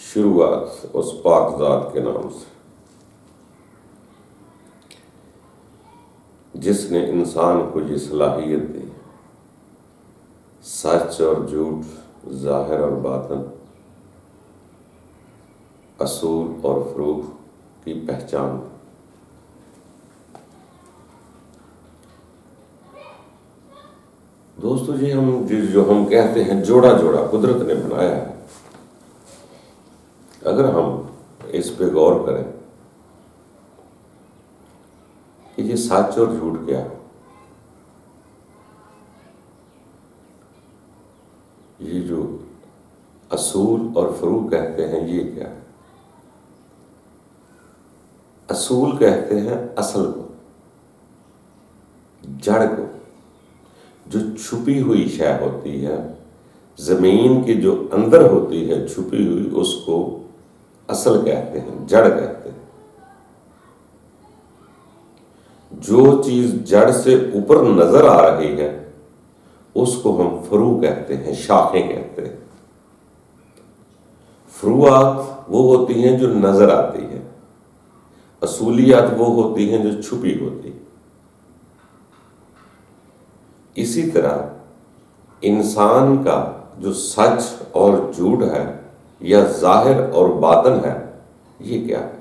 شروعات اس پاک ذات کے نام سے جس نے انسان کو یہ صلاحیت دی، سچ اور جھوٹ، ظاہر اور باطن، اصول اور فروغ کی پہچان۔ دوستو جو ہم کہتے ہیں جوڑا جوڑا قدرت نے بنایا ہے، اگر ہم اس پہ غور کریں کہ یہ سچ اور جھوٹ کیا ہے، یہ جو اصول اور فروع کہتے ہیں یہ کیا ہے؟ اصول کہتے ہیں اصل کو، جڑ کو، جو چھپی ہوئی شے ہوتی ہے، زمین کے جو اندر ہوتی ہے چھپی ہوئی، اس کو اصل کہتے ہیں، جڑ کہتے ہیں۔ جو چیز جڑ سے اوپر نظر آ رہی ہے اس کو ہم فروع کہتے ہیں، شاخیں کہتے ہیں۔ فروعات وہ ہوتی ہیں جو نظر آتی ہیں، اصولیات وہ ہوتی ہیں جو چھپی ہوتی ہیں۔ اسی طرح انسان کا جو سچ اور جھوٹ ہے یا ظاہر اور باطن ہے، یہ کیا ہے؟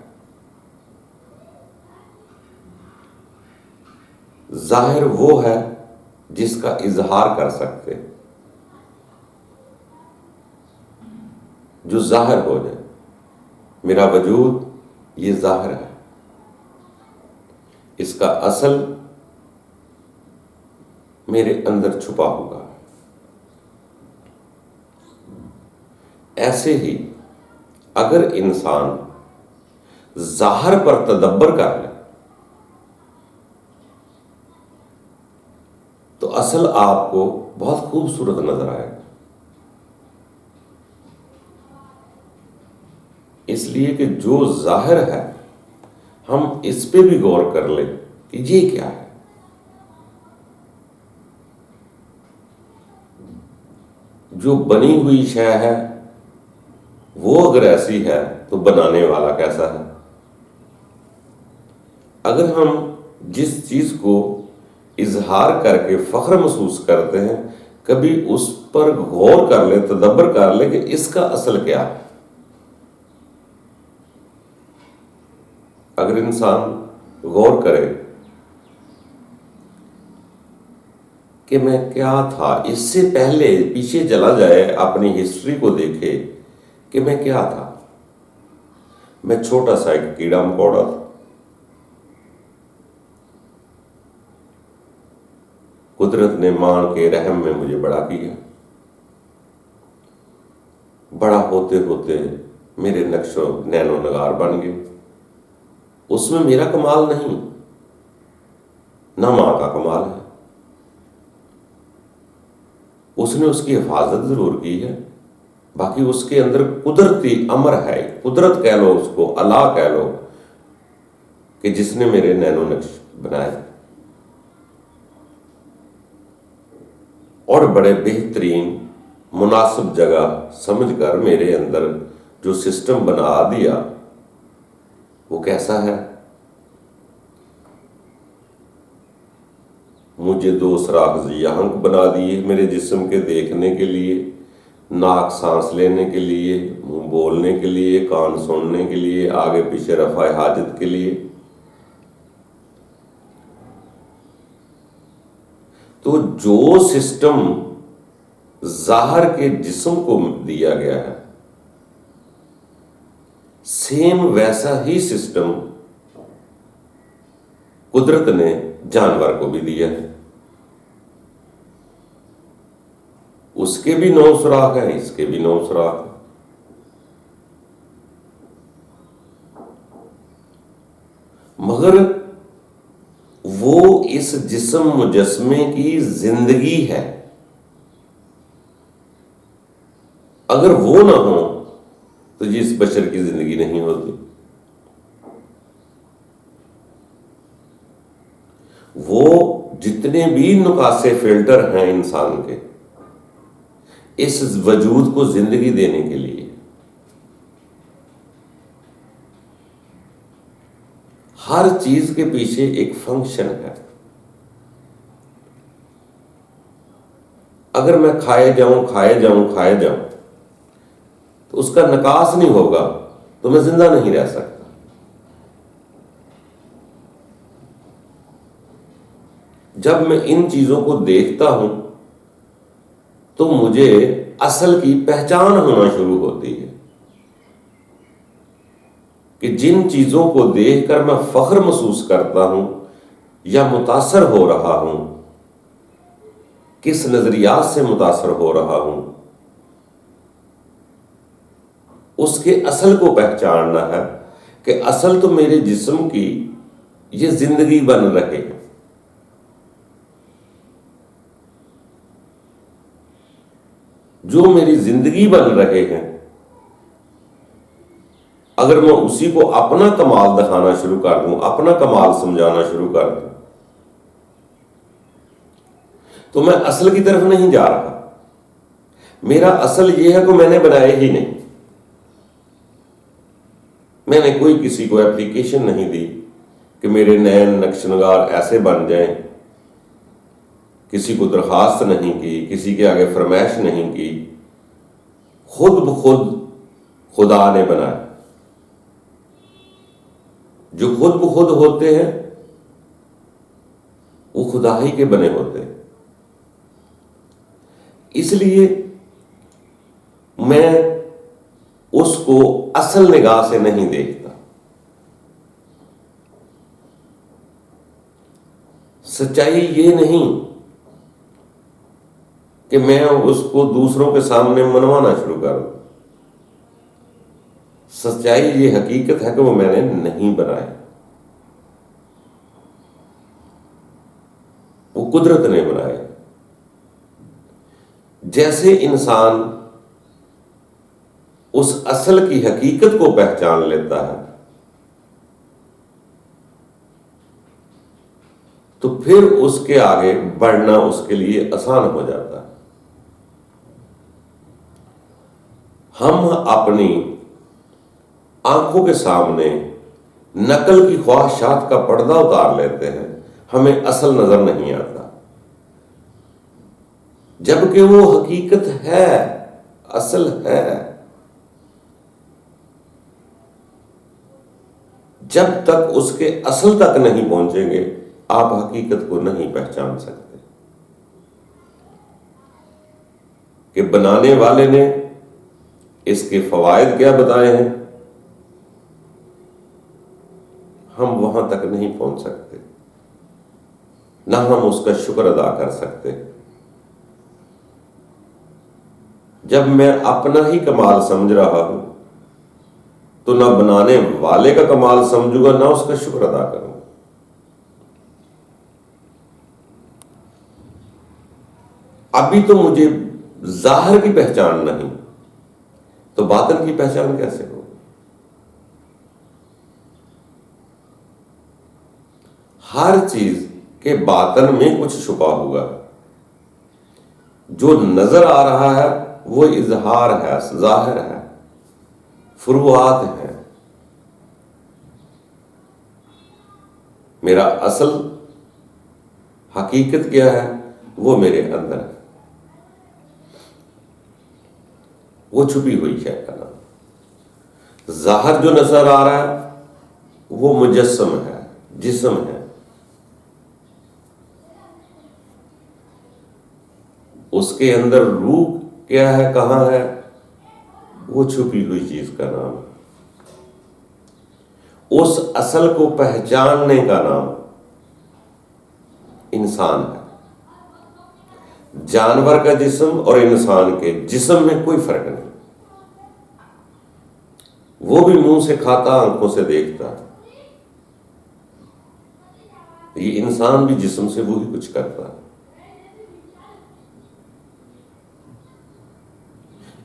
ظاہر وہ ہے جس کا اظہار کر سکتے، جو ظاہر ہو جائے، میرا وجود یہ ظاہر ہے، اس کا اصل میرے اندر چھپا ہوگا۔ ایسے ہی اگر انسان ظاہر پر تدبر کر لے تو اصل آپ کو بہت خوبصورت نظر آئے گا، اس لیے کہ جو ظاہر ہے ہم اس پہ بھی غور کر لیں کہ یہ کیا ہے۔ جو بنی ہوئی شے ہے وہ اگر ایسی ہے تو بنانے والا کیسا ہے؟ اگر ہم جس چیز کو اظہار کر کے فخر محسوس کرتے ہیں، کبھی اس پر غور کر لیں، تدبر کر لیں کہ اس کا اصل کیا ہے۔ اگر انسان غور کرے کہ میں کیا تھا، اس سے پہلے پیچھے چلا جائے، اپنی ہسٹری کو دیکھے کہ میں کیا تھا۔ میں چھوٹا سا ایک کیڑا مکوڑا تھا، قدرت نے ماں کے رحم میں مجھے بڑا کیا، بڑا ہوتے ہوتے میرے نقش و نین و نگار بن گئے۔ اس میں میرا کمال نہیں، نہ ماں کا کمال ہے، اس نے اس کی حفاظت ضرور کی ہے، باقی اس کے اندر قدرتی امر ہے، قدرت کہہ لو، اس کو اللہ کہہ لو، کہ جس نے میرے نین و نقش بنائے اور بڑے بہترین مناسب جگہ سمجھ کر میرے اندر جو سسٹم بنا دیا وہ کیسا ہے۔ مجھے 2 سوراخ ذیانک بنا دیے میرے جسم کے دیکھنے کے لیے، ناک سانس لینے کے لیے، منہ بولنے کے لیے، کان سننے کے لیے، آگے پیچھے رفع حاجت کے لیے۔ تو جو سسٹم ظاہر کے جسم کو دیا گیا ہے، سیم ویسا ہی سسٹم قدرت نے جانور کو بھی دیا ہے۔ اس کے بھی 9 سوراخ ہیں، اس کے بھی 9 سوراخ ہیں۔ مگر وہ اس جسم مجسمے کی زندگی ہے، اگر وہ نہ ہو تو جس بشر کی زندگی نہیں ہوتی۔ وہ جتنے بھی نقاصے فلٹر ہیں انسان کے، اس وجود کو زندگی دینے کے لیے، ہر چیز کے پیچھے ایک فنکشن ہے. اگر میں کھائے جاؤں تو اس کا نکاس نہیں ہوگا تو میں زندہ نہیں رہ سکتا. جب میں ان چیزوں کو دیکھتا ہوں تو مجھے اصل کی پہچان ہونا شروع ہوتی ہے کہ جن چیزوں کو دیکھ کر میں فخر محسوس کرتا ہوں یا متاثر ہو رہا ہوں، کس نظریات سے متاثر ہو رہا ہوں، اس کے اصل کو پہچاننا ہے کہ اصل تو میرے جسم کی یہ زندگی بن رہے ہیں. جو میری زندگی بن رہے ہیں، اگر میں اسی کو اپنا کمال دکھانا شروع کر دوں، اپنا کمال سمجھانا شروع کر دوں، تو میں اصل کی طرف نہیں جا رہا. میرا اصل یہ ہے کہ میں نے بنائے ہی نہیں. میں نے کوئی کسی کو اپلیکیشن نہیں دی کہ میرے نئے نقش نگار ایسے بن جائیں. کسی کو درخواست نہیں کی، کسی کے آگے فرمائش نہیں کی. خود بخود خدا نے بنایا. جو خود بخود ہوتے ہیں وہ خدا ہی کے بنے ہوتے ہیں. اس لیے میں اس کو اصل نگاہ سے نہیں دیکھتا. سچائی یہ نہیں کہ میں اس کو دوسروں کے سامنے منوانا شروع کر دوں. سچائی یہ حقیقت ہے کہ وہ میں نے نہیں بنایا، وہ قدرت نے بنائے. جیسے انسان اس اصل کی حقیقت کو پہچان لیتا ہے تو پھر اس کے آگے بڑھنا اس کے لیے آسان ہو جاتا ہے. ہم اپنی آنکھوں کے سامنے نقل کی خواہشات کا پردہ اتار لیتے ہیں، ہمیں اصل نظر نہیں آتا، جبکہ وہ حقیقت ہے، اصل ہے. جب تک اس کے اصل تک نہیں پہنچیں گے آپ حقیقت کو نہیں پہچان سکتے کہ بنانے والے نے اس کے فوائد کیا بتائے ہیں. ہم وہاں تک نہیں پہنچ سکتے، نہ ہم اس کا شکر ادا کر سکتے. جب میں اپنا ہی کمال سمجھ رہا ہوں تو نہ بنانے والے کا کمال سمجھوں گا، نہ اس کا شکر ادا کروں گا. ابھی تو مجھے ظاہر کی پہچان نہیں تو باطن کی پہچان کیسے ہو؟ ہر چیز کے باطن میں کچھ چھپا ہوگا. جو نظر آ رہا ہے وہ اظہار ہے، ظاہر ہے، فروعات ہیں. میرا اصل حقیقت کیا ہے وہ میرے اندر ہے، وہ چھپی ہوئی شے کا نام. ظاہر جو نظر آ رہا ہے وہ مجسم ہے، جسم ہے. اس کے اندر روح کیا ہے، کہاں ہے، وہ چھپی ہوئی چیز کا نام ہے. اس اصل کو پہچاننے کا نام انسان ہے. جانور کا جسم اور انسان کے جسم میں کوئی فرق نہیں. وہ بھی منہ سے کھاتا، آنکھوں سے دیکھتا. یہ انسان بھی جسم سے وہی کچھ کرتا ہے.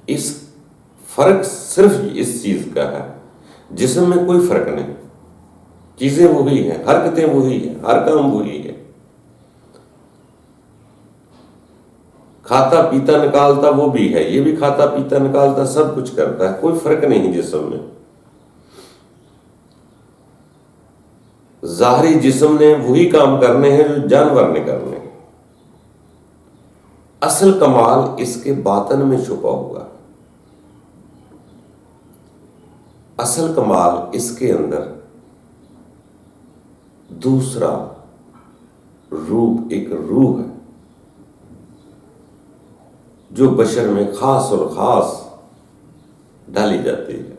اس فرق صرف اس چیز کا ہے، جسم میں کوئی فرق نہیں. چیزیں وہی ہیں، حرکتیں وہی ہیں، ہر کام وہی ہے. کھاتا پیتا نکالتا وہ بھی ہے، یہ بھی کھاتا پیتا نکالتا، سب کچھ کرتا ہے. کوئی فرق نہیں جسم میں. ظاہری جسم نے وہی کام کرنے ہیں جو جانور نے کرنے ہیں۔ اصل کمال اس کے باطن میں چھپا ہوا ہے۔ اصل کمال اس کے اندر دوسرا روپ، ایک روح ہے جو بشر میں خاص اور خاص ڈالی جاتی ہے۔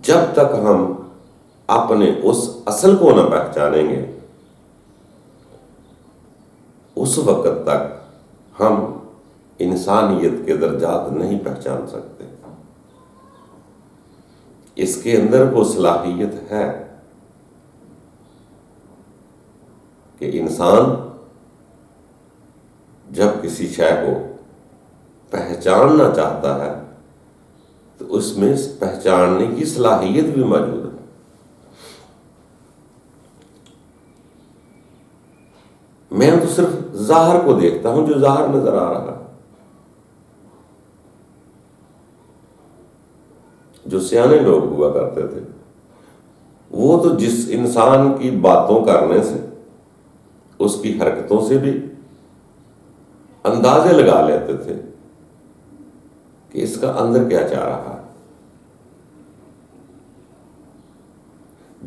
جب تک ہم اپنے اس اصل کو نہ پہچانیں گے، اس وقت تک ہم انسانیت کے درجات نہیں پہچان سکتے۔ اس کے اندر وہ صلاحیت ہے کہ انسان جب کسی شے کو پہچاننا چاہتا ہے تو اس میں پہچاننے کی صلاحیت بھی موجود ہے۔ میں تو صرف ظاہر کو دیکھتا ہوں، جو ظاہر نظر آ رہا ہے۔ جو سیانے لوگ ہوا کرتے تھے وہ تو جس انسان کی باتوں کرنے سے، اس کی حرکتوں سے بھی اندازے لگا لیتے تھے کہ اس کا اندر کیا چاہ رہا ہے۔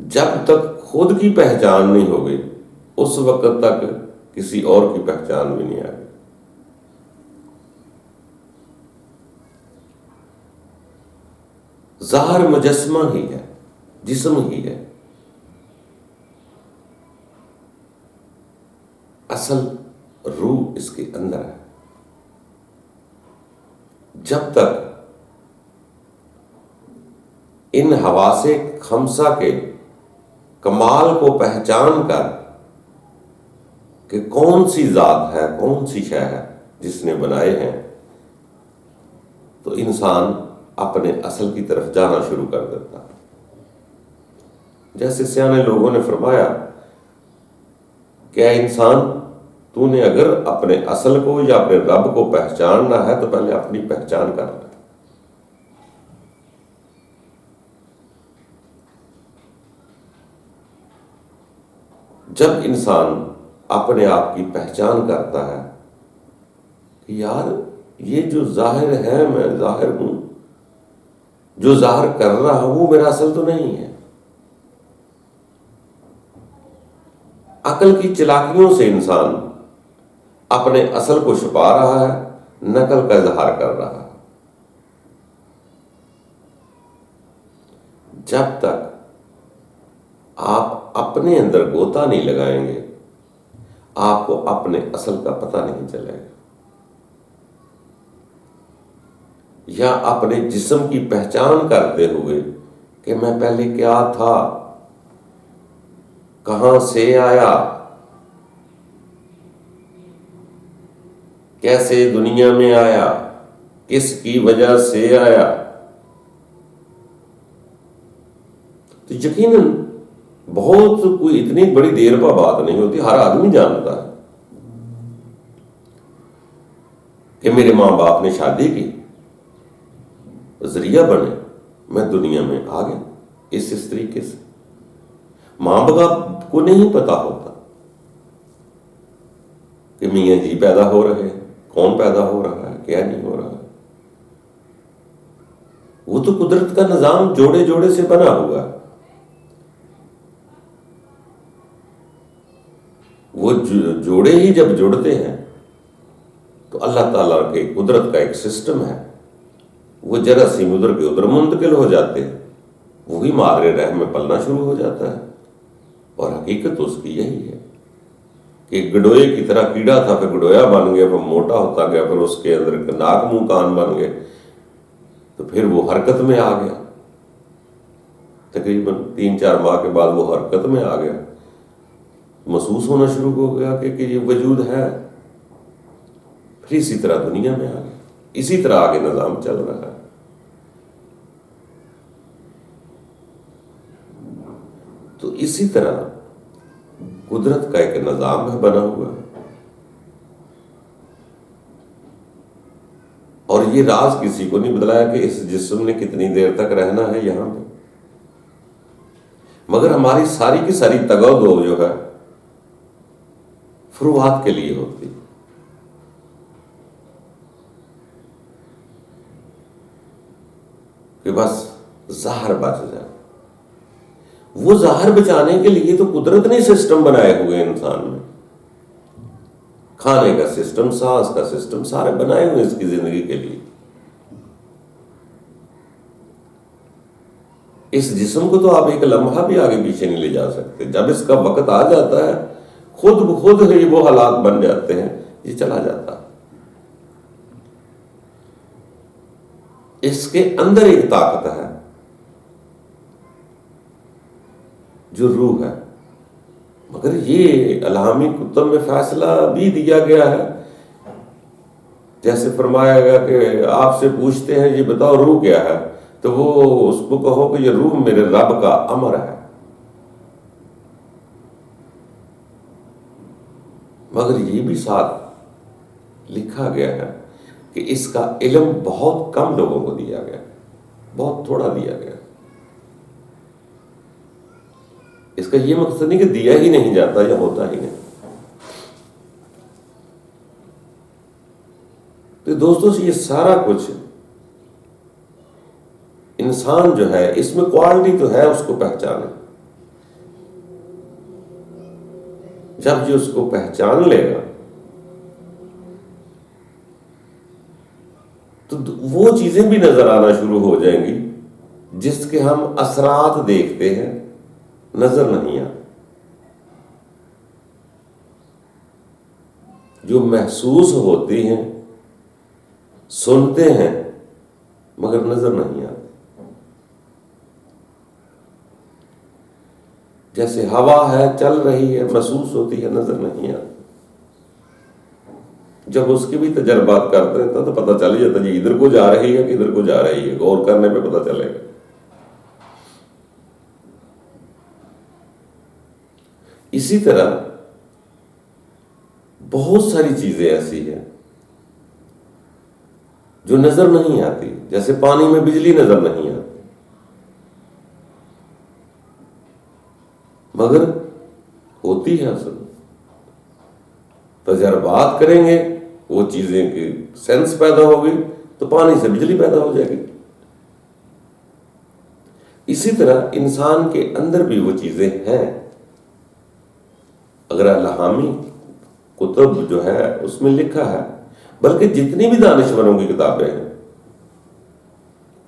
جب تک خود کی پہچان نہیں ہوگی اس وقت تک کسی اور کی پہچان بھی نہیں آئے گی۔ ظاہر مجسمہ ہی ہے، جسم ہی ہے، اصل روح اس کے اندر ہے۔ جب تک ان حواس خمسہ کے کمال کو پہچان کر کہ کون سی ذات ہے، کون سی شے ہے جس نے بنائے ہیں، تو انسان اپنے اصل کی طرف جانا شروع کر دیتا ہے۔ جیسے سیانے لوگوں نے فرمایا کہ اے انسان، تو نے اگر اپنے اصل کو یا اپنے رب کو پہچاننا ہے تو پہلے اپنی پہچان کر لے۔ جب انسان اپنے آپ کی پہچان کرتا ہے کہ یار یہ جو ظاہر ہے، میں ظاہر ہوں، جو ظاہر کر رہا ہوں وہ میرا اصل تو نہیں ہے۔ عقل کی چلاکیوں سے انسان اپنے اصل کو چھپا رہا ہے، نقل کا اظہار کر رہا ہے۔ جب تک آپ اپنے اندر غوطہ نہیں لگائیں گے، آپ کو اپنے اصل کا پتہ نہیں چلے گا۔ یا اپنے جسم کی پہچان کرتے ہوئے کہ میں پہلے کیا تھا، کہاں سے آیا، کیسے دنیا میں آیا، کس کی وجہ سے آیا، تو یقیناً بہت کوئی اتنی بڑی دیر پا بات نہیں ہوتی۔ ہر آدمی جانتا ہے کہ میرے ماں باپ نے شادی کی، ذریعہ بنے، میں دنیا میں آ گیا اس طریقے سے۔ ماں باپ کو نہیں پتا ہوتا کہ میاں جی پیدا ہو رہے ہیں، کون پیدا ہو رہا ہے، کیا نہیں ہو رہا ہے۔ وہ تو قدرت کا نظام جوڑے جوڑے سے بنا ہوا ہے۔ وہ جوڑے ہی جب جڑتے ہیں تو اللہ تعالیٰ کے قدرت کا ایک سسٹم ہے، وہ جراثیم ادھر کے ادھر منتقل ہو جاتے ہیں، وہی مادر رحم میں پلنا شروع ہو جاتا ہے۔ اور حقیقت اس کی یہی ہے کہ گڈوئے کی طرح کیڑا تھا، پھر گڈویا بن گیا، پھر موٹا ہوتا گیا، پھر اس کے اندر ناک منہ کان بن گئے، تو پھر وہ حرکت میں آ گیا۔ تقریباً 3-4 ماہ کے بعد وہ حرکت میں آ گیا، محسوس ہونا شروع ہو گیا کہ یہ وجود ہے۔ پھر اسی طرح دنیا میں آ گیا، اسی طرح آگے نظام چل رہا ہے۔ تو اسی طرح قدرت کا ایک نظام ہے بنا ہوا۔ اور یہ راز کسی کو نہیں بتلایا کہ اس جسم نے کتنی دیر تک رہنا ہے یہاں پہ، مگر ہماری ساری کی ساری تگ و دو جو ہے فروغات کے لیے ہوتی، کہ بس ظاہر بچ جائے۔ وہ ظاہر بچانے کے لیے تو قدرت نے سسٹم بنائے ہوئے انسان میں، کھانے کا سسٹم، سانس کا سسٹم، سارے بنائے ہوئے اس کی زندگی کے لیے۔ اس جسم کو تو آپ ایک لمحہ بھی آگے پیچھے نہیں لے جا سکتے، جب اس کا وقت آ جاتا ہے خود بخود ہی وہ حالات بن جاتے ہیں، یہ چلا جاتا ہے۔ اس کے اندر ایک طاقت ہے جو روح ہے، مگر یہ الہامی کتب میں فیصلہ بھی دیا گیا ہے، جیسے فرمایا گیا کہ آپ سے پوچھتے ہیں یہ بتاؤ روح کیا ہے، تو وہ اس کو کہو کہ یہ روح میرے رب کا امر ہے، مگر یہ بھی ساتھ لکھا گیا ہے کہ اس کا علم بہت کم لوگوں کو دیا گیا، بہت تھوڑا دیا گیا۔ اس کا یہ مقصد نہیں کہ دیا ہی نہیں جاتا یا ہوتا ہی نہیں۔ تو دوستوں یہ سارا کچھ انسان جو ہے اس میں کوالٹی تو ہے، اس کو پہچانے۔ جب یہ اس کو پہچان لے گا تو وہ چیزیں بھی نظر آنا شروع ہو جائیں گی جس کے ہم اثرات دیکھتے ہیں، نظر نہیں آتے، جو محسوس ہوتی ہیں، سنتے ہیں مگر نظر نہیں آتے۔ جیسے ہوا ہے، چل رہی ہے، محسوس ہوتی ہے، نظر نہیں آتی۔ جب اس کے بھی تجربات کرتے ہیں تو پتہ چل جاتا جی ادھر کو جا رہی ہے کہ ادھر کو جا رہی ہے، غور کرنے پہ پتہ چلے گا۔ اسی طرح بہت ساری چیزیں ایسی ہیں جو نظر نہیں آتی، جیسے پانی میں بجلی نظر نہیں آتی، مگر ہوتی ہے اصل۔ تجربات کریں گے، وہ چیزیں کی سینس پیدا ہوگی تو پانی سے بجلی پیدا ہو جائے گی۔ اسی طرح انسان کے اندر بھی وہ چیزیں ہیں۔ اگر الہامی کتب جو ہے اس میں لکھا ہے، بلکہ جتنی بھی دانشوروں کی کتابیں ہیں،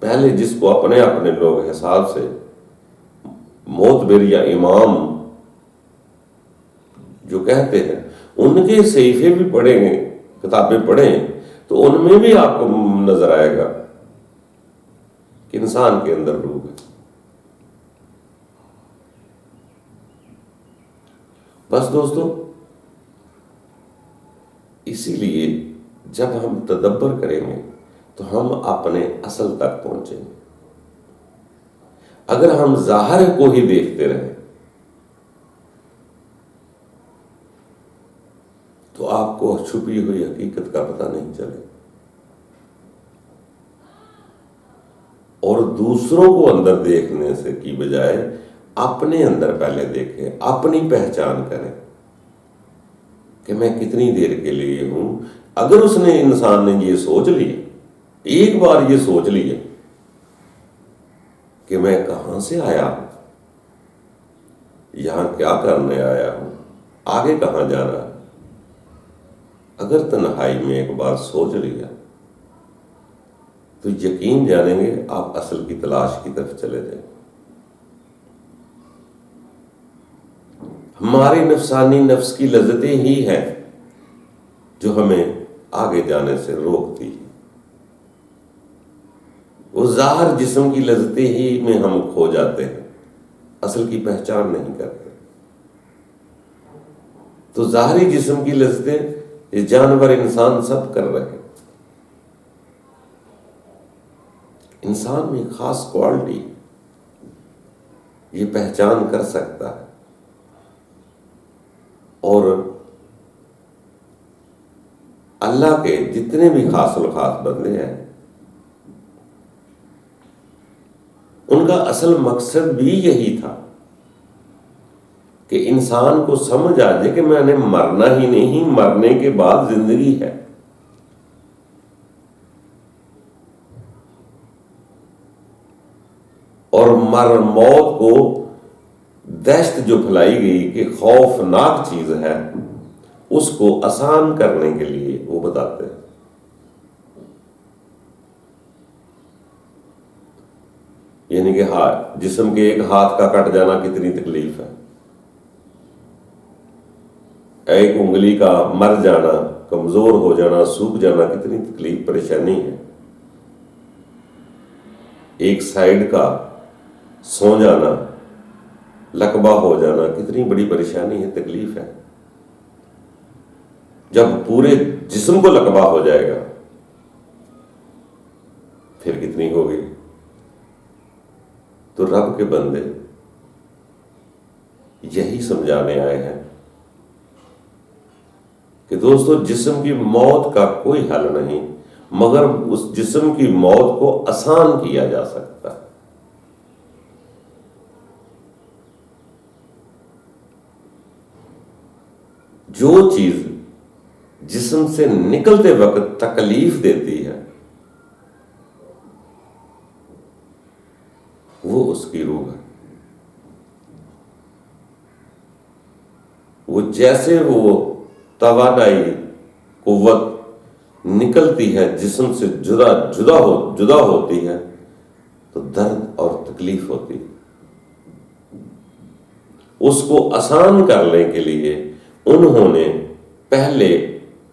پہلے جس کو اپنے اپنے لوگ حساب سے معتبر یا امام جو کہتے ہیں، ان کے صحیفے بھی پڑھیں گے، کتابیں پڑھیں تو ان میں بھی آپ کو نظر آئے گا کہ انسان کے اندر روح ہے۔ بس دوستو، اسی لیے جب ہم تدبر کریں گے تو ہم اپنے اصل تک پہنچیں گے۔ اگر ہم ظاہر کو ہی دیکھتے رہیں تو آپ کو چھپی ہوئی حقیقت کا پتہ نہیں چلے، اور دوسروں کو اندر دیکھنے سے کی بجائے اپنے اندر پہلے دیکھیں، اپنی پہچان کریں کہ میں کتنی دیر کے لیے ہوں۔ اگر اس نے انسان نے یہ سوچ لیا، ایک بار یہ سوچ لیا کہ میں کہاں سے آیا ہوں، یہاں کیا کرنے آیا ہوں، آگے کہاں جانا ہے، اگر تنہائی میں ایک بار سوچ لیا تو یقین جانیں گے آپ اصل کی تلاش کی طرف چلے جائیں۔ ہماری نفسانی نفس کی لذتیں ہی ہیں جو ہمیں آگے جانے سے روکتی ہیں۔ وہ ظاہر جسم کی لذتیں ہی میں ہم کھو جاتے ہیں، اصل کی پہچان نہیں کرتے۔ تو ظاہری جسم کی لذتیں یہ جانور انسان سب کر رہے ہیں۔ انسان میں خاص کوالٹی یہ پہچان کر سکتا ہے، اور اللہ کے جتنے بھی خاص الخاص بندے ہیں ان کا اصل مقصد بھی یہی تھا کہ انسان کو سمجھ آ جائے کہ میں نے مرنا ہی نہیں، مرنے کے بعد زندگی ہے۔ اور موت کو دہشت جو پھیلائی گئی کہ خوفناک چیز ہے، اس کو آسان کرنے کے لیے وہ بتاتے ہیں۔ یعنی کہ جسم کے ایک ہاتھ کا کٹ جانا کتنی تکلیف ہے، ایک انگلی کا مر جانا، کمزور ہو جانا، سوکھ جانا کتنی تکلیف پریشانی ہے، ایک سائیڈ کا سو جانا، لقبہ ہو جانا کتنی بڑی پریشانی ہے، تکلیف ہے۔ جب پورے جسم کو لقبہ ہو جائے گا پھر کتنی ہوگی۔ تو رب کے بندے یہی سمجھانے آئے ہیں کہ دوستو جسم کی موت کا کوئی حل نہیں، مگر اس جسم کی موت کو آسان کیا جا سکتا ہے۔ جو چیز جسم سے نکلتے وقت تکلیف دیتی ہے وہ اس کی روح ہے۔ وہ جیسے وہ توانائی قوت نکلتی ہے جسم سے جدا ہوتی ہے تو درد اور تکلیف ہوتی ہے۔ اس کو آسان کرنے کے لیے انہوں نے پہلے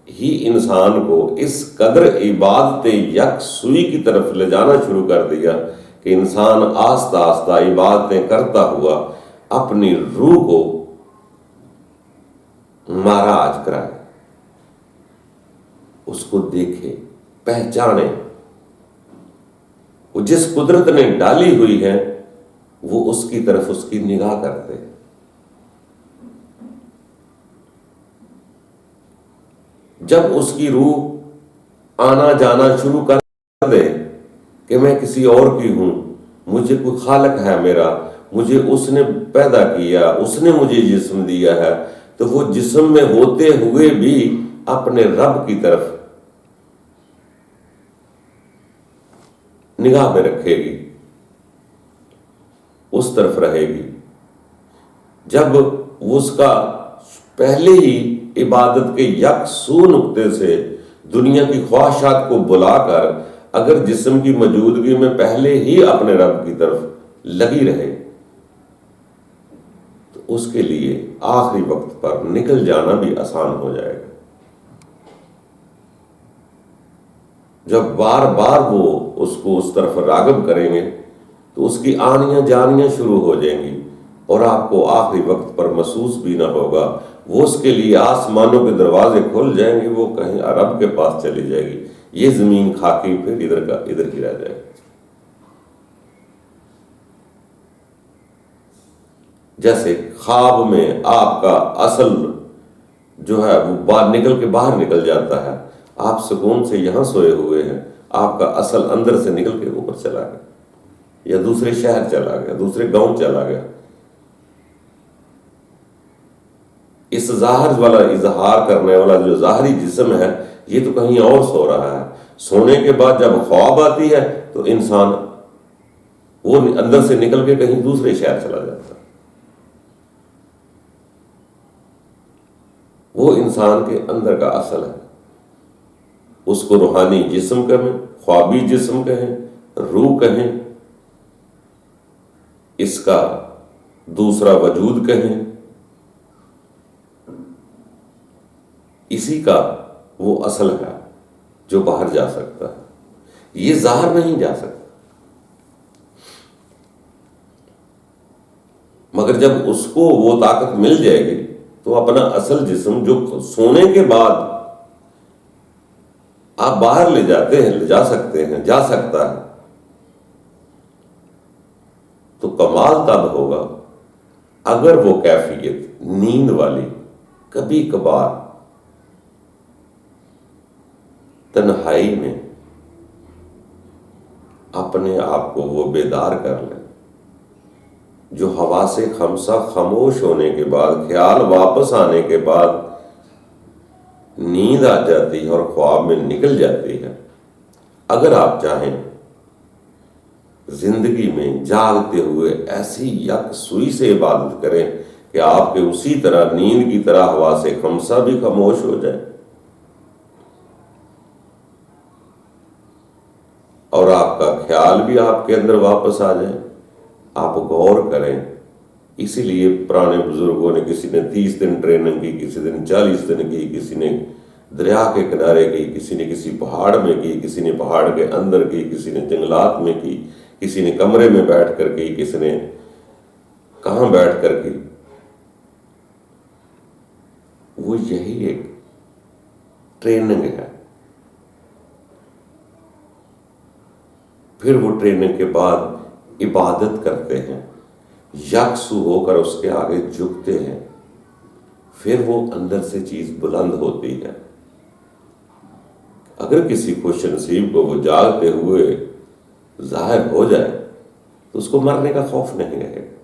ہی انسان کو اس قدر عبادت یکسوئی کی طرف لے جانا شروع کر دیا کہ انسان آہستہ آہستہ عبادتیں کرتا ہوا اپنی روح کو معراج کرائے، اس کو دیکھے، پہچانے۔ وہ جس قدرت نے ڈالی ہوئی ہے وہ اس کی طرف اس کی نگاہ کرتے ہیں۔ جب اس کی روح آنا جانا شروع کر دے کہ میں کسی اور کی ہوں، مجھے کوئی خالق ہے میرا، مجھے اس نے پیدا کیا، اس نے مجھے جسم دیا ہے، تو وہ جسم میں ہوتے ہوئے بھی اپنے رب کی طرف نگاہ میں رکھے گی، اس طرف رہے گی۔ جب اس کا پہلے ہی عبادت کے یکسو نقطے سے دنیا کی خواہشات کو بلا کر اگر جسم کی موجودگی میں پہلے ہی اپنے رب کی طرف لگی رہے تو اس کے لیے آخری وقت پر نکل جانا بھی آسان ہو جائے گا۔ جب بار بار وہ اس کو اس طرف راغب کریں گے تو اس کی آنیاں جانیاں شروع ہو جائیں گی اور آپ کو آخری وقت پر محسوس بھی نہ ہوگا۔ وہ اس کے لیے آسمانوں کے دروازے کھل جائیں گے، وہ کہیں عرب کے پاس چلی جائے گی، یہ زمین خاکی پھر ادھر ہی رہ جائے گی۔ جیسے خواب میں آپ کا اصل جو ہے وہ باہر نکل جاتا ہے، آپ سکون سے یہاں سوئے ہوئے ہیں، آپ کا اصل اندر سے نکل کے اوپر چلا گیا یا دوسرے شہر چلا گیا، دوسرے گاؤں چلا گیا۔ اس ظاہر والا اظہار کرنے والا جو ظاہری جسم ہے یہ تو کہیں اور سو رہا ہے۔ سونے کے بعد جب خواب آتی ہے تو انسان وہ اندر سے نکل کے کہیں دوسرے شہر چلا جاتا ہے۔ وہ انسان کے اندر کا اصل ہے، اس کو روحانی جسم کہیں، خوابی جسم کہیں، روح کہیں، اس کا دوسرا وجود کہیں، اسی کا وہ اصل ہے جو باہر جا سکتا ہے، یہ ظاہر نہیں جا سکتا۔ مگر جب اس کو وہ طاقت مل جائے گی تو اپنا اصل جسم جو سونے کے بعد آپ باہر لے جا سکتے ہیں، جا سکتا ہے، تو کمال تب ہوگا اگر وہ کیفیت نیند والی کبھی کبھار تنہائی میں اپنے آپ کو وہ بیدار کر لیں جو حواس خمسہ خاموش ہونے کے بعد، خیال واپس آنے کے بعد نیند آ جاتی ہے اور خواب میں نکل جاتی ہے۔ اگر آپ چاہیں زندگی میں جاگتے ہوئے ایسی یکسوئی سے عبادت کریں کہ آپ کے اسی طرح نیند کی طرح حواس خمسہ بھی خاموش ہو جائے اور آپ کا خیال بھی آپ کے اندر واپس آ جائے۔ آپ غور کریں، اسی لیے پرانے بزرگوں نے، کسی نے 30 دن ٹریننگ کی، کسی نے 40 دن کی، کسی نے دریا کے کنارے کی، کسی نے کسی پہاڑ میں کی، کسی نے پہاڑ کے اندر کی، کسی نے جنگلات میں کی، کسی نے کمرے میں بیٹھ کر کی، کسی نے کہاں بیٹھ کر کی۔ وہ یہی ایک ٹریننگ ہے۔ پھر وہ ٹریننگ کے بعد عبادت کرتے ہیں، یکسو ہو کر اس کے آگے جھکتے ہیں، پھر وہ اندر سے چیز بلند ہوتی ہے۔ اگر کسی خوش نصیب کو وہ جاگتے ہوئے ظاہر ہو جائے تو اس کو مرنے کا خوف نہیں رہے گا،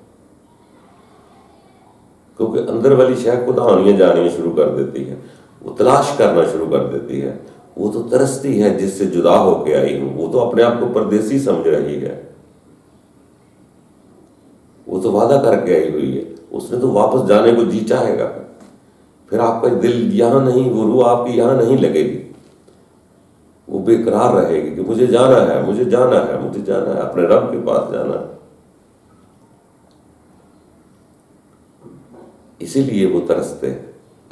کیونکہ اندر والی شے خود آنیاں جانیاں شروع کر دیتی ہے، وہ تلاش کرنا شروع کر دیتی ہے۔ وہ تو ترستی ہے جس سے جدا ہو کے آئی ہوں، وہ تو اپنے آپ کو پردیسی سمجھ رہی ہے، وہ تو وعدہ کر کے آئی ہوئی ہے، اس نے تو واپس جانے کو جی چاہے گا۔ پھر آپ کا دل یہاں نہیں، وہ روح آپ کی یہاں نہیں لگے گی، وہ بے قرار رہے گی کہ مجھے جانا ہے، مجھے جانا ہے، مجھے جانا ہے، اپنے رب کے پاس جانا ہے۔ اسی لیے وہ ترستے ہیں،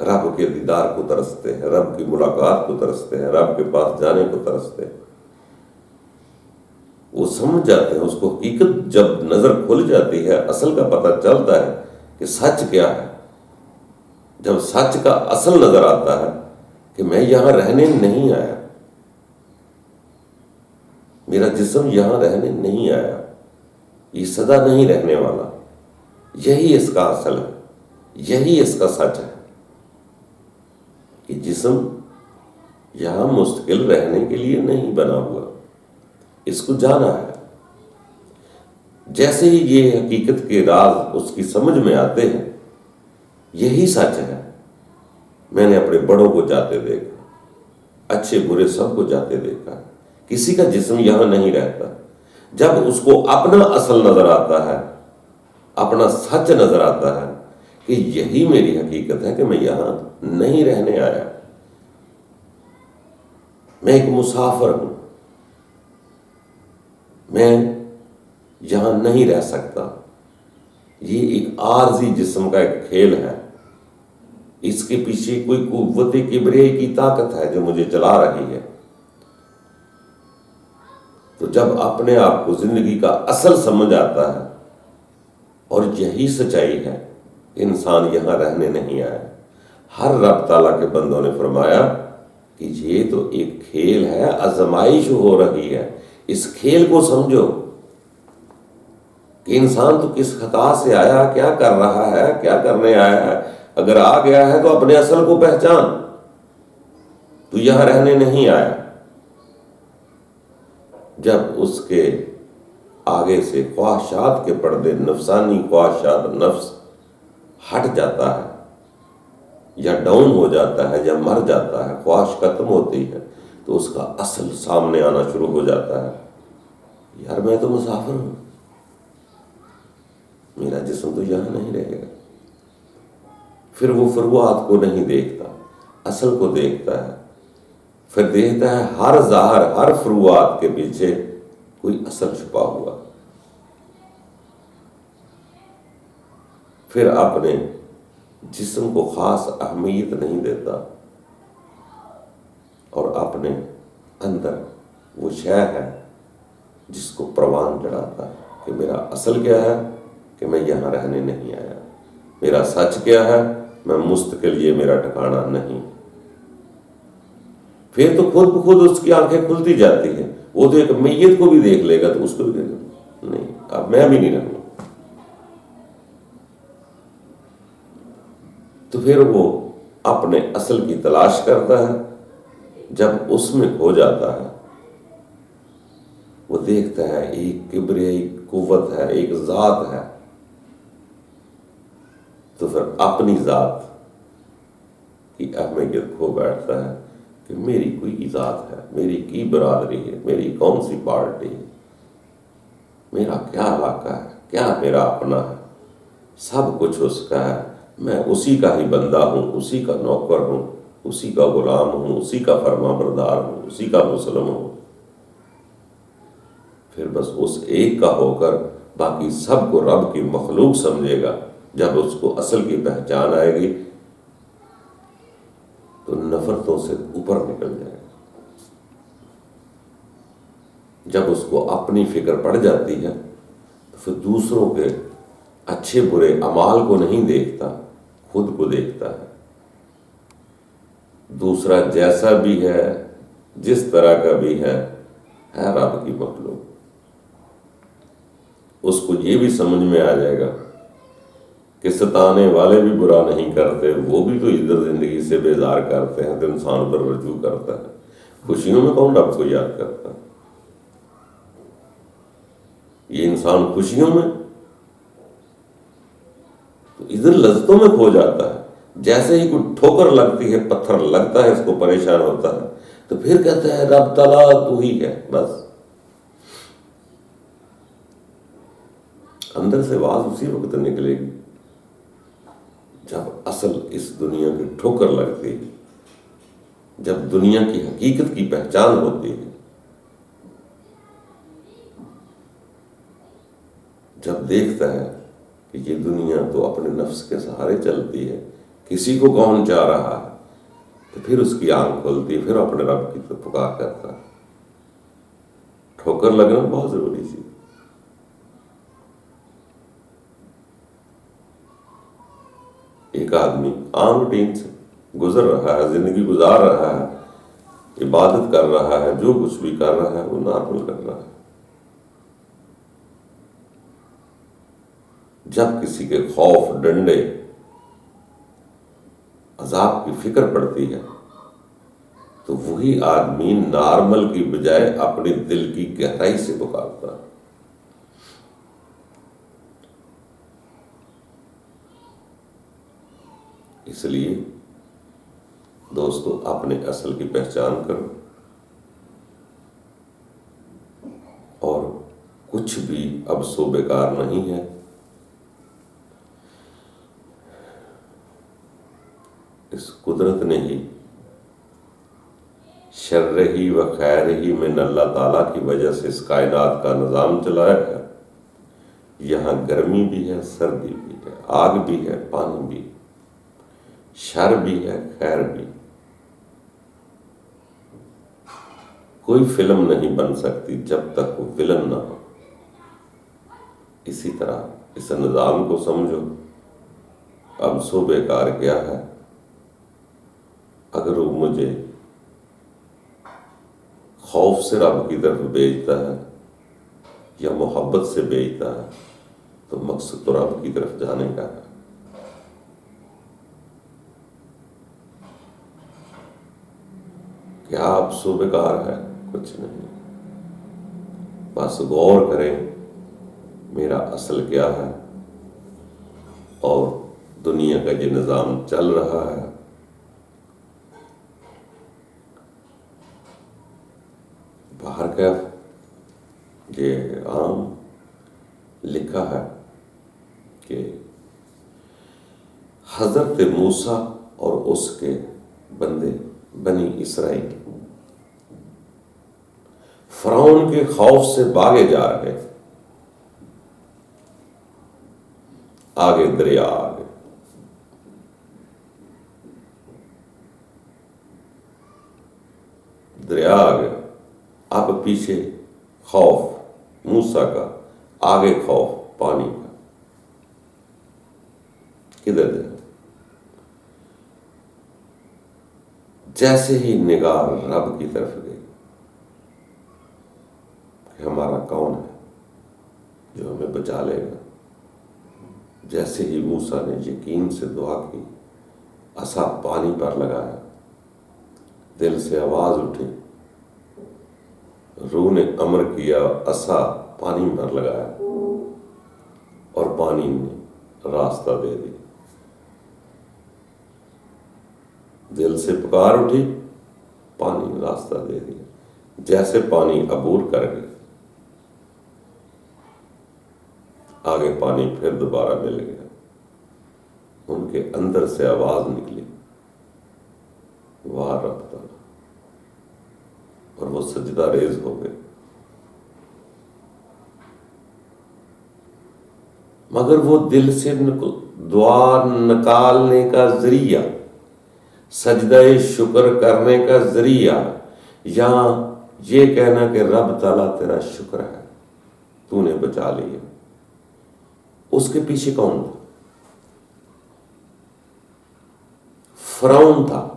رب کے دیدار کو ترستے ہیں، رب کی ملاقات کو ترستے ہیں، رب کے پاس جانے کو ترستے ہیں۔ وہ سمجھ جاتے ہیں، اس کو حقیقت جب نظر کھل جاتی ہے، اصل کا پتہ چلتا ہے کہ سچ کیا ہے۔ جب سچ کا اصل نظر آتا ہے کہ میں یہاں رہنے نہیں آیا، میرا جسم یہاں رہنے نہیں آیا، یہ سدا نہیں رہنے والا، یہی اس کا اصل ہے، یہی اس کا سچ ہے کہ جسم یہاں مستقل رہنے کے لیے نہیں بنا ہوا، اس کو جانا ہے۔ جیسے ہی یہ حقیقت کے راز اس کی سمجھ میں آتے ہیں، یہی سچ ہے۔ میں نے اپنے بڑوں کو جاتے دیکھا، اچھے برے سب کو جاتے دیکھا، کسی کا جسم یہاں نہیں رہتا۔ جب اس کو اپنا اصل نظر آتا ہے، اپنا سچ نظر آتا ہے کہ یہی میری حقیقت ہے کہ میں یہاں نہیں رہنے آیا، میں ایک مسافر ہوں، میں یہاں نہیں رہ سکتا، یہ ایک عارضی جسم کا ایک کھیل ہے، اس کے پیچھے کوئی قوت کبریائی کی طاقت ہے جو مجھے چلا رہی ہے۔ تو جب اپنے آپ کو زندگی کا اصل سمجھ آتا ہے، اور یہی سچائی ہے کہ انسان یہاں رہنے نہیں آیا۔ ہر رب تعالیٰ کے بندوں نے فرمایا کہ یہ تو ایک کھیل ہے، آزمائش ہو رہی ہے، اس کھیل کو سمجھو کہ انسان تو کس خطا سے آیا، کیا کر رہا ہے، کیا کرنے آیا ہے۔ اگر آ گیا ہے تو اپنے اصل کو پہچان، تو یہاں رہنے نہیں آیا۔ جب اس کے آگے سے خواہشات کے پردے، نفسانی خواہشات، نفس ہٹ جاتا ہے یا ڈاؤن ہو جاتا ہے یا مر جاتا ہے، خواہش ختم ہوتی ہے، تو اس کا اصل سامنے آنا شروع ہو جاتا ہے۔ یار میں تو مسافر ہوں، میرا جسم تو یہاں نہیں رہے گا۔ پھر وہ فروعات کو نہیں دیکھتا، اصل کو دیکھتا ہے۔ پھر دیکھتا ہے ہر ظاہر، ہر فروعات کے پیچھے کوئی اصل چھپا ہوا۔ پھر اپنے جسم کو خاص اہمیت نہیں دیتا اور اپنے اندر وہ شے ہے جس کو پروان چڑھاتا ہے کہ میرا اصل کیا ہے، کہ میں یہاں رہنے نہیں آیا، میرا سچ کیا ہے، میں مستقل، یہ میرا ٹھکانہ نہیں۔ پھر تو خود بخود اس کی آنکھیں کھلتی جاتی ہیں، وہ تو ایک میت کو بھی دیکھ لے گا تو اس کو بھی دیکھ لے گا، نہیں اب میں بھی نہیں رہوں۔ تو پھر وہ اپنے اصل کی تلاش کرتا ہے، جب اس میں کھو جاتا ہے وہ دیکھتا ہے ایک کبریائی قوت ہے، ایک ذات ہے، تو پھر اپنی ذات کی اہمیت کھو بیٹھتا ہے کہ میری کوئی ذات ہے، میری کی برادری ہے، میری کون سی پارٹی ہے، میرا کیا علاقہ ہے، کیا میرا اپنا ہے، سب کچھ اس کا ہے، میں اسی کا ہی بندہ ہوں، اسی کا نوکر ہوں، اسی کا غلام ہوں، اسی کا فرما بردار ہوں، اسی کا مسلم ہوں۔ پھر بس اس ایک کا ہو کر باقی سب کو رب کی مخلوق سمجھے گا۔ جب اس کو اصل کی پہچان آئے گی تو نفرتوں سے اوپر نکل جائے گا۔ جب اس کو اپنی فکر پڑ جاتی ہے تو پھر دوسروں کے اچھے برے اعمال کو نہیں دیکھتا، خود کو دیکھتا ہے۔ دوسرا جیسا بھی ہے، جس طرح کا بھی ہے رب کی مخلوق۔ اس کو یہ بھی سمجھ میں آ جائے گا کہ ستانے والے بھی برا نہیں کرتے، وہ بھی تو ادھر زندگی سے بیزار کرتے ہیں، تو انسان پر رجوع کرتا ہے۔ خوشیوں میں کون رب کو یاد کرتا ہے؟ یہ انسان خوشیوں میں، تو ادھر لذتوں میں کھو جاتا ہے۔ جیسے ہی کوئی ٹھوکر لگتی ہے، پتھر لگتا ہے، اس کو پریشان ہوتا ہے، تو پھر کہتا ہے رب تعالیٰ تو ہی ہے۔ بس اندر سے آواز اسی وقت نکلے گی جب اصل اس دنیا کی ٹھوکر لگتی ہے، جب دنیا کی حقیقت کی پہچان ہوتی ہے، جب دیکھتا ہے کہ یہ دنیا تو اپنے نفس کے سہارے چلتی ہے، کسی کو کون چاہ رہا ہے، تو پھر اس کی آنکھ کھلتی ہے، پھر اپنے رب کی پکار کرتا ہے۔ ٹھوکر لگنا بہت ضروری چیز۔ ایک آدمی عام روٹین سے گزر رہا ہے، زندگی گزار رہا ہے، عبادت کر رہا ہے، جو کچھ بھی کر رہا ہے وہ نارمل کر رہا ہے۔ جب کسی کے خوف، ڈنڈے، عذاب کی فکر پڑتی ہے تو وہی آدمی نارمل کی بجائے اپنے دل کی گہرائی سے پکارتا ہے۔ اس لیے دوستو اپنے اصل کی پہچان کرو، اور کچھ بھی اب سو بیکار نہیں ہے۔ اس قدرت نے ہی شر ہی و خیر ہی میں اللہ تعالیٰ کی وجہ سے اس کائنات کا نظام چلایا ہے۔ یہاں گرمی بھی ہے، سردی بھی ہے، آگ بھی ہے، پانی بھی ہے، شر بھی ہے، خیر بھی۔ کوئی فلم نہیں بن سکتی جب تک وہ ویلن نہ ہو۔ اسی طرح اس نظام کو سمجھو۔ اب سو بیکار کیا ہے؟ اگر وہ مجھے خوف سے رب کی طرف بھیجتا ہے یا محبت سے بھیجتا ہے تو مقصد تو رب کی طرف جانے کا ہے۔ کیا آپ سو بیکار ہے؟ کچھ نہیں۔ بس غور کریں میرا اصل کیا ہے، اور دنیا کا یہ نظام چل رہا ہے۔ باہر کا یہ عام لکھا ہے کہ حضرت موسیٰ اور اس کے بندے بنی اسرائیل فرعون کے خوف سے بھاگے جا رہے، آگے دریا آگے، دریا آگے، اب پیچھے خوف موسیٰ کا، آگے خوف پانی کا۔ کدھر جائے؟ جیسے ہی نگاہ رب کی طرف گئی کہ ہمارا کون ہے جو ہمیں بچا لے گا، جیسے ہی موسیٰ نے یقین سے دعا کی، عصا پانی پر لگایا، دل سے آواز اٹھی، روح نے امر کیا، عصا پانی پر لگایا اور پانی نے راستہ دے دیا۔ دل سے پکار اٹھی، پانی نے راستہ دے دیا۔ جیسے پانی عبور کر گیا، آگے پانی پھر دوبارہ مل گیا۔ ان کے اندر سے آواز نکلی، واہ رب تعالیٰ، اور وہ سجدہ ریز ہو گئے۔ مگر وہ دل سے دعا نکالنے کا ذریعہ، سجدہ شکر کرنے کا ذریعہ، یہاں یہ کہنا کہ رب تعالیٰ تیرا شکر ہے، تو نے بچا لیا، اس کے پیچھے کون تھا؟ فرعون تھا۔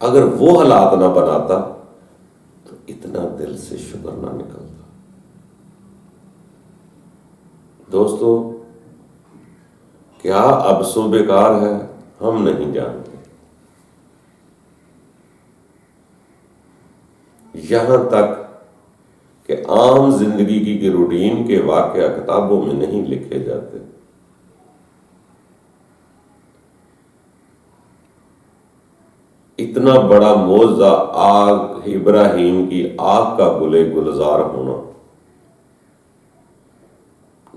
اگر وہ حالات نہ بناتا تو اتنا دل سے شکر نہ نکلتا۔ دوستو، کیا اب سو بیکار ہے ہم نہیں جانتے، یہاں تک کہ عام زندگی کی روٹین کے واقعہ کتابوں میں نہیں لکھے جاتے۔ اتنا بڑا معجزہ آگ، ابراہیم کی آگ کا گلے گلزار ہونا،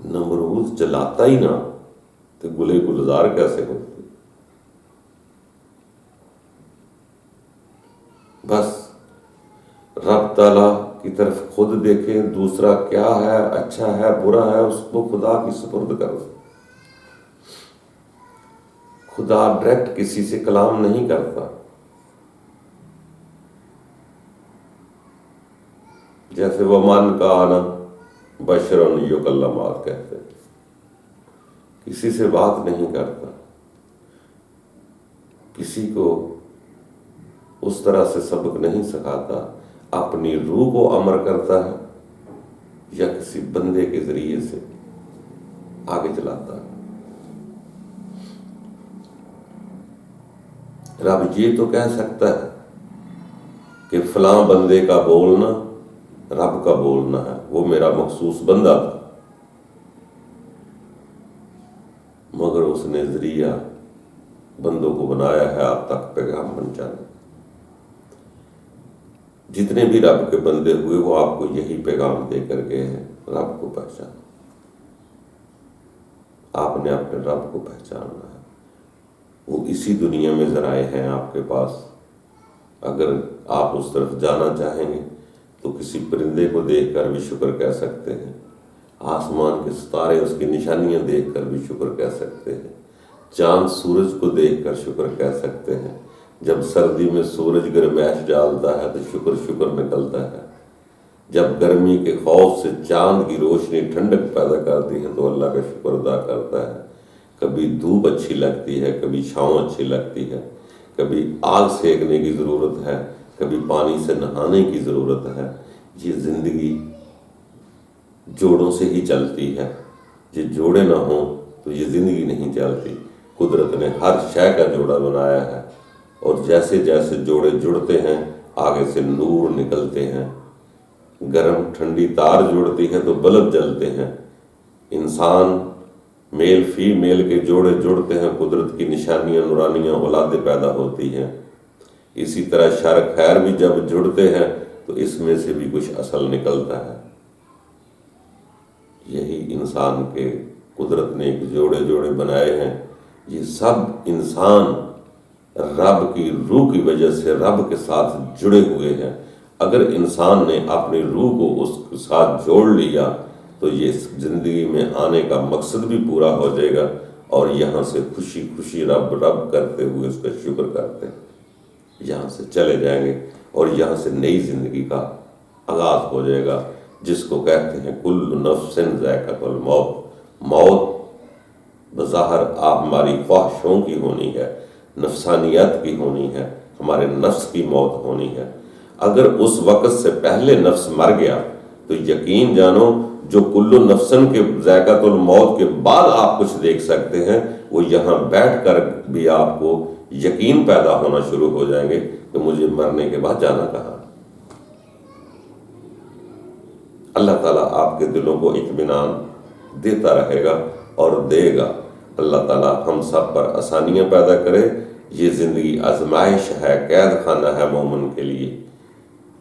نمرود جلاتا ہی نہ تو گلے گلزار کیسے ہوتے؟ بس رب تعالیٰ کی طرف خود دیکھیں، دوسرا کیا ہے، اچھا ہے برا ہے، اس کو خدا کی سپرد کرو۔ خدا ڈائریکٹ کسی سے کلام نہیں کرتا، جیسے وَمَنْ كَانَ بَشَرًا يُكَلَّمُ کہتے ہیں، کسی سے بات نہیں کرتا، کسی کو اس طرح سے سبق نہیں سکھاتا، اپنی روح کو امر کرتا ہے یا کسی بندے کے ذریعے سے آگے چلاتا ہے۔ رب یہ تو کہہ سکتا ہے کہ فلاں بندے کا بولنا رب کا بولنا ہے، وہ میرا مخصوص بندہ تھا، مگر اس نے ذریعہ بندوں کو بنایا ہے آپ تک پیغام پہنچانے۔ جتنے بھی رب کے بندے ہوئے وہ آپ کو یہی پیغام دے کر گئے ہیں، رب کو پہچانا۔ آپ نے اپنے رب کو پہچاننا ہے، وہ اسی دنیا میں ذرائع ہیں آپ کے پاس۔ اگر آپ اس طرف جانا چاہیں گے تو کسی پرندے کو دیکھ کر بھی شکر کہہ سکتے ہیں، آسمان کے ستارے اس کی نشانیاں دیکھ کر بھی شکر کہہ سکتے ہیں، چاند سورج کو دیکھ کر شکر کہہ سکتے ہیں۔ جب سردی میں سورج گرمائش ڈالتا ہے تو شکر شکر نکلتا ہے، جب گرمی کے خوف سے چاند کی روشنی ٹھنڈک پیدا کرتی ہے تو اللہ کا شکر ادا کرتا ہے۔ کبھی دھوپ اچھی لگتی ہے، کبھی چھاؤں اچھی لگتی ہے، کبھی آگ سیکنے کی ضرورت ہے، کبھی پانی سے نہانے کی ضرورت ہے۔ یہ زندگی جوڑوں سے ہی چلتی ہے، یہ جوڑے نہ ہوں تو یہ زندگی نہیں چلتی۔ قدرت نے ہر شے کا جوڑا بنایا ہے، اور جیسے جیسے جوڑے جڑتے ہیں آگے سے نور نکلتے ہیں۔ گرم ٹھنڈی تار جڑتی ہے تو بلب جلتے ہیں، انسان میل فی میل کے جوڑے جڑتے ہیں، قدرت کی نشانیاں نورانیاں اولادیں پیدا ہوتی ہیں۔ اسی طرح شر خیر بھی جب جڑتے ہیں تو اس میں سے بھی کچھ اصل نکلتا ہے۔ یہی انسان کے قدرت نے ایک جوڑے جوڑے بنائے ہیں۔ یہ سب انسان رب کی روح کی وجہ سے رب کے ساتھ جڑے ہوئے ہیں۔ اگر انسان نے اپنی روح کو اس کے ساتھ جوڑ لیا تو یہ زندگی میں آنے کا مقصد بھی پورا ہو جائے گا، اور یہاں سے خوشی خوشی رب رب کرتے ہوئے اس کا شکر کرتے یہاں سے چلے جائیں گے، اور یہاں سے نئی زندگی کا آغاز ہو جائے گا، جس کو کہتے ہیں کل نفس ذائقۃ الموت۔ موت بظاہر آپ ہماری خواہشوں کی ہونی ہے، نفسانیت کی ہونی ہے، ہمارے نفس کی موت ہونی ہے۔ اگر اس وقت سے پہلے نفس مر گیا تو یقین جانو جو کل نفسن کے ذائقۃ الموت کے بعد آپ کچھ دیکھ سکتے ہیں، وہ یہاں بیٹھ کر بھی آپ کو یقین پیدا ہونا شروع ہو جائیں گے کہ مجھے مرنے کے بعد جانا کہاں۔ اللہ تعالیٰ آپ کے دلوں کو اطمینان دیتا رہے گا اور دے گا۔ اللہ تعالیٰ ہم سب پر آسانیاں پیدا کرے۔ یہ زندگی آزمائش ہے، قید خانہ ہے مومن کے لیے،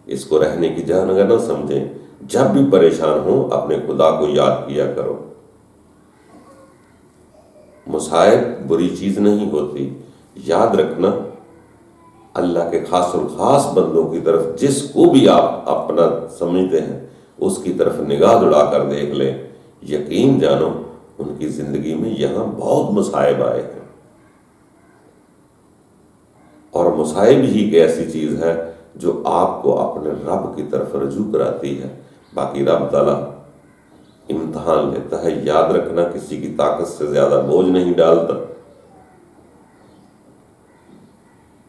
اس کو رہنے کی جگہ نہ سمجھیں۔ جب بھی پریشان ہوں اپنے خدا کو یاد کیا کرو۔ مصائب بری چیز نہیں ہوتی، یاد رکھنا اللہ کے خاص الخاص بندوں کی طرف جس کو بھی آپ اپنا سمجھتے ہیں اس کی طرف نگاہ دوڑا کر دیکھ لیں، یقین جانو ان کی زندگی میں یہاں بہت مصائب آئے ہیں، اور مصائب ہی ایک ایسی چیز ہے جو آپ کو اپنے رب کی طرف رجوع کراتی ہے۔ باقی رب تعالیٰ امتحان لیتا ہے، یاد رکھنا کسی کی طاقت سے زیادہ بوجھ نہیں ڈالتا۔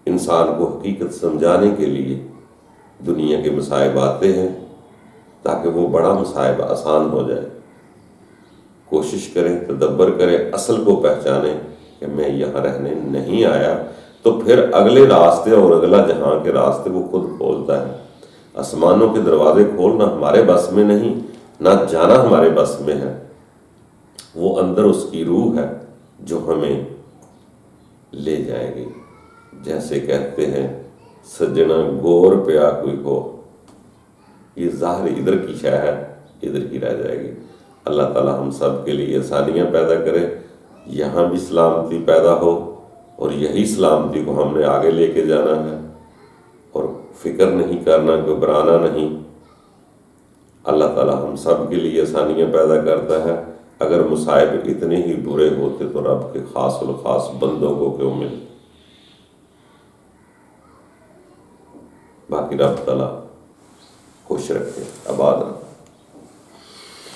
انسان کو حقیقت سمجھانے کے لیے دنیا کے مصائب آتے ہیں تاکہ وہ بڑا مصائب آسان ہو جائے۔ کوشش کریں، تدبر کریں، اصل کو پہچانیں کہ میں یہاں رہنے نہیں آیا، تو پھر اگلے راستے اور اگلا جہاں کے راستے وہ خود کھولتا ہے۔ آسمانوں کے دروازے کھولنا ہمارے بس میں نہیں، نہ جانا ہمارے بس میں ہے، وہ اندر اس کی روح ہے جو ہمیں لے جائے گی۔ جیسے کہتے ہیں سجنا گور پیا کوئی ہو، یہ ظاہر ادھر کی شے ہے، ادھر کی رہ جائے گی۔ اللہ تعالیٰ ہم سب کے لیے آسانیاں پیدا کرے، یہاں بھی سلامتی پیدا ہو، اور یہی سلامتی کو ہم نے آگے لے کے جانا ہے، اور فکر نہیں کرنا، گھبرانا نہیں۔ اللہ تعالیٰ ہم سب کے لیے آسانیاں پیدا کرتا ہے۔ اگر مصائب اتنے ہی برے ہوتے تو رب کے خاص الخاص بندوں کو کیوں ملتے؟ باقی رب تعالیٰ خوش رکھے، آباد رکھے۔